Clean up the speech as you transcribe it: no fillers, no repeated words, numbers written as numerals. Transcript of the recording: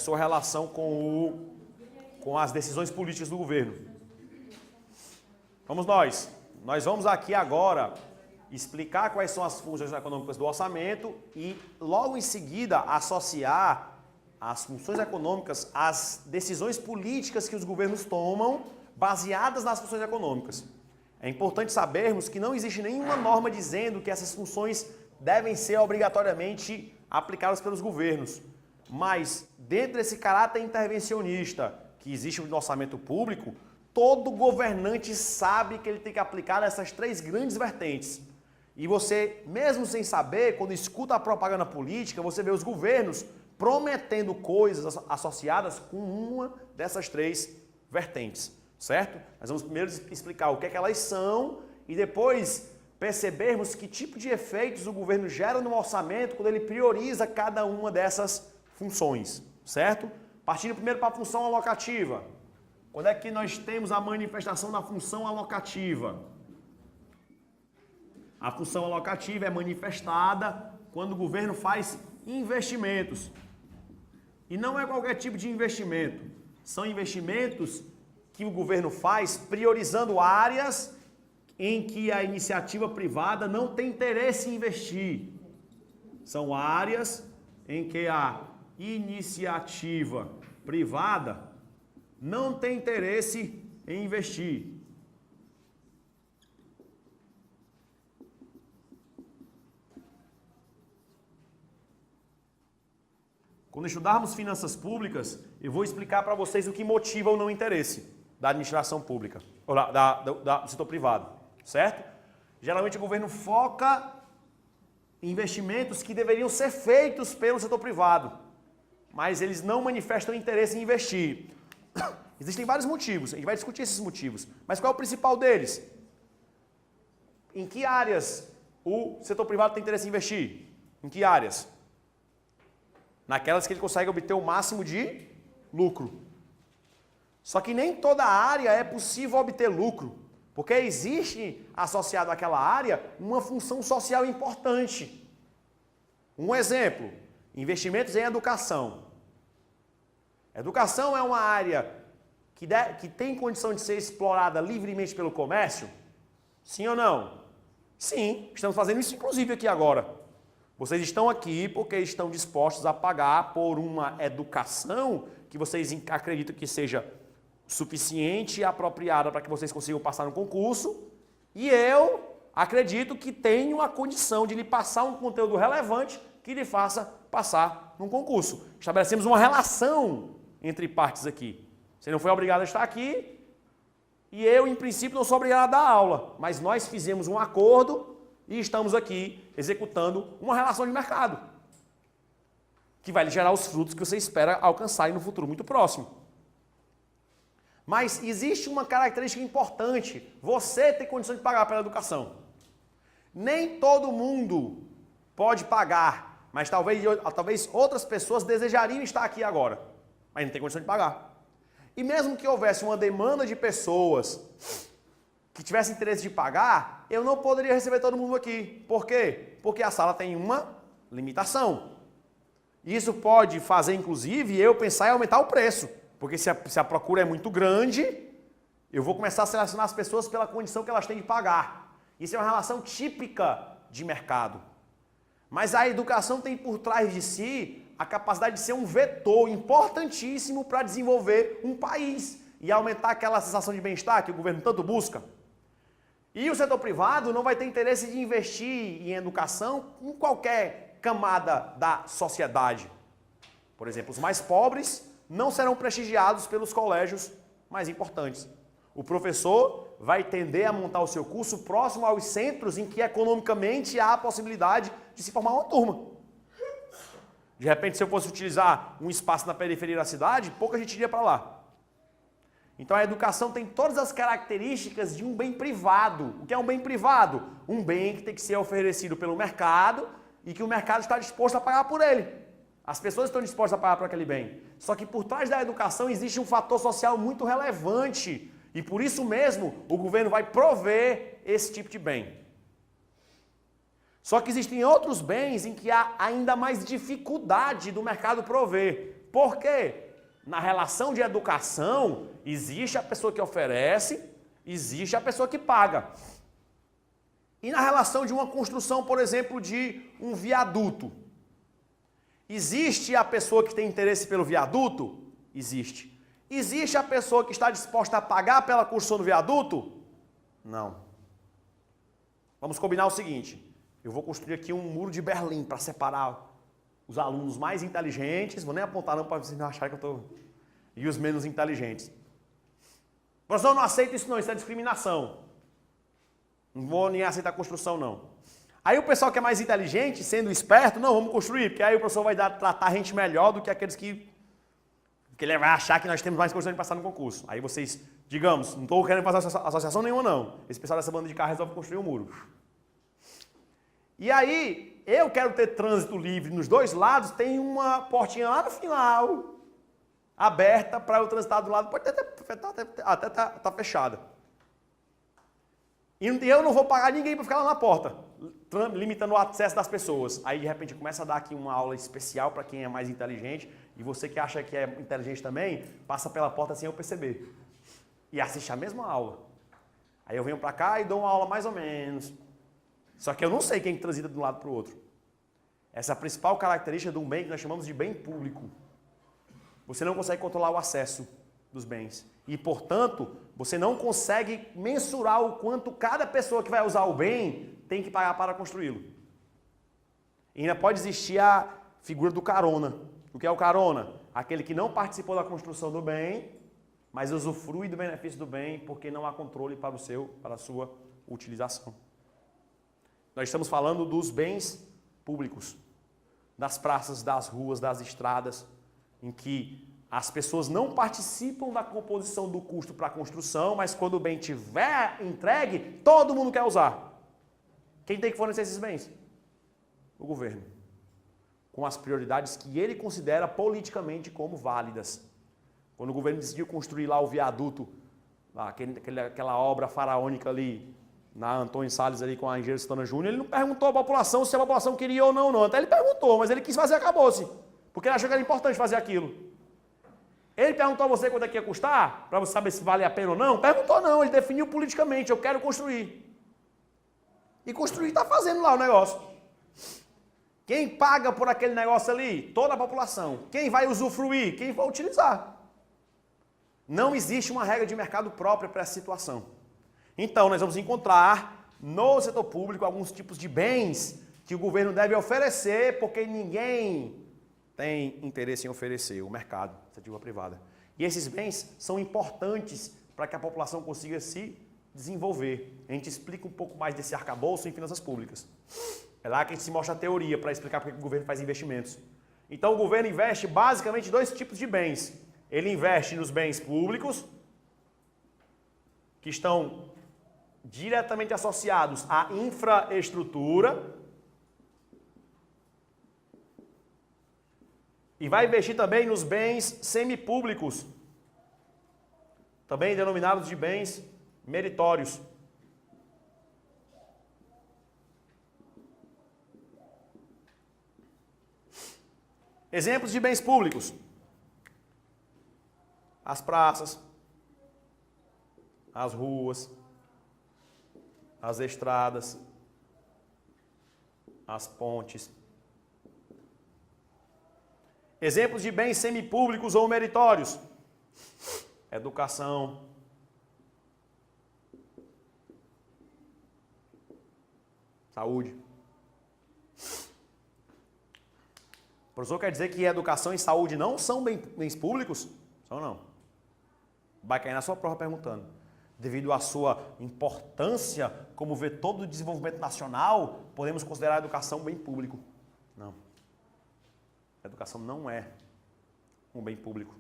sua relação com as decisões políticas do governo. Vamos nós. Nós vamos aqui agora explicar quais são as funções econômicas do orçamento e logo em seguida associar as funções econômicas às decisões políticas que os governos tomam baseadas nas funções econômicas. É importante sabermos que não existe nenhuma norma dizendo que essas funções devem ser obrigatoriamente aplicadas pelos governos. Mas, dentro desse caráter intervencionista que existe no orçamento público, todo governante sabe que ele tem que aplicar essas três grandes vertentes. E você, mesmo sem saber, quando escuta a propaganda política, você vê os governos prometendo coisas associadas com uma dessas três vertentes, certo? Nós vamos primeiro explicar o que é que elas são e depois percebermos que tipo de efeitos o governo gera no orçamento quando ele prioriza cada uma dessas funções, certo? Partindo primeiro para a função alocativa. Quando é que nós temos a manifestação da função alocativa? A função alocativa é manifestada quando o governo faz investimentos. E não é qualquer tipo de investimento. São investimentos que o governo faz priorizando áreas em que a iniciativa privada não tem interesse em investir. São áreas em que a iniciativa privada não tem interesse em investir. Quando estudarmos finanças públicas, eu vou explicar para vocês o que motiva o não interesse da administração pública, ou do setor privado, certo? Geralmente o governo foca em investimentos que deveriam ser feitos pelo setor privado, mas eles não manifestam interesse em investir. Existem vários motivos, a gente vai discutir esses motivos, mas qual é o principal deles? Em que áreas o setor privado tem interesse em investir? Em que áreas? Naquelas que ele consegue obter o máximo de lucro. Só que nem toda área é possível obter lucro, porque existe associado àquela área uma função social importante. Um exemplo, investimentos em educação. Educação é uma área que tem condição de ser explorada livremente pelo comércio? Sim ou não? Sim, estamos fazendo isso inclusive aqui agora. Vocês estão aqui porque estão dispostos a pagar por uma educação que vocês acreditam que seja suficiente e apropriada para que vocês consigam passar no concurso. E eu acredito que tenho a condição de lhe passar um conteúdo relevante que lhe faça passar num concurso. Estabelecemos uma relação entre partes aqui. Você não foi obrigado a estar aqui e eu, em princípio, não sou obrigado a dar aula. Mas nós fizemos um acordo e estamos aqui executando uma relação de mercado que vai lhe gerar os frutos que você espera alcançar no futuro muito próximo. Mas existe uma característica importante. Você tem condição de pagar pela educação. Nem todo mundo pode pagar, mas talvez outras pessoas desejariam estar aqui agora, mas não tem condição de pagar. E mesmo que houvesse uma demanda de pessoas que tivessem interesse de pagar, eu não poderia receber todo mundo aqui. Por quê? Porque a sala tem uma limitação. Isso pode fazer, inclusive, eu pensar em aumentar o preço. Porque se a procura é muito grande, eu vou começar a selecionar as pessoas pela condição que elas têm de pagar. Isso é uma relação típica de mercado. Mas a educação tem por trás de si a capacidade de ser um vetor importantíssimo para desenvolver um país e aumentar aquela sensação de bem-estar que o governo tanto busca. E o setor privado não vai ter interesse de investir em educação em qualquer camada da sociedade. Por exemplo, os mais pobres não serão prestigiados pelos colégios mais importantes. O professor vai tender a montar o seu curso próximo aos centros em que economicamente há a possibilidade de se formar uma turma. De repente, se eu fosse utilizar um espaço na periferia da cidade, pouca gente iria para lá. Então a educação tem todas as características de um bem privado. O que é um bem privado? Um bem que tem que ser oferecido pelo mercado e que o mercado está disposto a pagar por ele. As pessoas estão dispostas a pagar por aquele bem. Só que por trás da educação existe um fator social muito relevante. E por isso mesmo o governo vai prover esse tipo de bem. Só que existem outros bens em que há ainda mais dificuldade do mercado prover. Por quê? Na relação de educação, existe a pessoa que oferece, existe a pessoa que paga. E na relação de uma construção, por exemplo, de um viaduto, existe a pessoa que tem interesse pelo viaduto? Existe. Existe a pessoa que está disposta a pagar pela construção do viaduto? Não. Vamos combinar o seguinte, eu vou construir aqui um muro de Berlim para separar os alunos mais inteligentes, vou nem apontar não para vocês não acharem que eu estou... E os menos inteligentes. Professor, eu não aceito isso não, isso é discriminação. Não vou nem aceitar a construção não. Aí o pessoal que é mais inteligente, sendo esperto, não, vamos construir, porque aí o professor vai tratar a gente melhor do que aqueles que ele vai achar que nós temos mais condições de passar no concurso. Aí vocês, digamos, não estou querendo fazer associação nenhuma não. Esse pessoal dessa banda de carro resolve construir um muro. E aí, eu quero ter trânsito livre nos dois lados, tem uma portinha lá no final, aberta para eu transitar do lado, pode até tá fechada. E eu não vou pagar ninguém para ficar lá na porta, limitando o acesso das pessoas. Aí, de repente, começa a dar aqui uma aula especial para quem é mais inteligente, e você que acha que é inteligente também, passa pela porta sem eu perceber. E assiste a mesma aula. Aí eu venho para cá e dou uma aula mais ou menos. Só que eu não sei quem transita de um lado para o outro. Essa é a principal característica de um bem que nós chamamos de bem público. Você não consegue controlar o acesso dos bens. E, portanto, você não consegue mensurar o quanto cada pessoa que vai usar o bem tem que pagar para construí-lo. E ainda pode existir a figura do carona. O que é o carona? Aquele que não participou da construção do bem, mas usufrui do benefício do bem porque não há controle para a sua utilização. Nós estamos falando dos bens públicos, das praças, das ruas, das estradas, em que as pessoas não participam da composição do custo para a construção, mas quando o bem estiver entregue, todo mundo quer usar. Quem tem que fornecer esses bens? O governo. Com as prioridades que ele considera politicamente como válidas. Quando o governo decidiu construir lá o viaduto, aquela obra faraônica ali, na Antônio Salles ali com a Engenheiro Santana Júnior, ele não perguntou à população se a população queria ou não. Até ele perguntou, mas ele quis fazer, acabou-se. Porque ele achou que era importante fazer aquilo. Ele perguntou a você quanto é que ia custar, para você saber se vale a pena ou não? Perguntou não, ele definiu politicamente, eu quero construir. E construir está fazendo lá o negócio. Quem paga por aquele negócio ali? Toda a população. Quem vai usufruir? Quem vai utilizar? Não existe uma regra de mercado própria para essa situação. Então, nós vamos encontrar no setor público alguns tipos de bens que o governo deve oferecer porque ninguém tem interesse em oferecer, o mercado, a iniciativa privada. E esses bens são importantes para que a população consiga se desenvolver. A gente explica um pouco mais desse arcabouço em finanças públicas. É lá que a gente se mostra a teoria para explicar porque o governo faz investimentos. Então, o governo investe basicamente em dois tipos de bens. Ele investe nos bens públicos, que estão diretamente associados à infraestrutura, e vai investir também nos bens semipúblicos, também denominados de bens meritórios. Exemplos de bens públicos: as praças, as ruas, as estradas, as pontes. Exemplos de bens semipúblicos ou meritórios: educação, saúde. O professor quer dizer que educação e saúde não são bens públicos? São não. Vai cair na sua prova perguntando. Devido à sua importância como vetor do desenvolvimento nacional, podemos considerar a educação bem público? Não. A educação não é um bem público.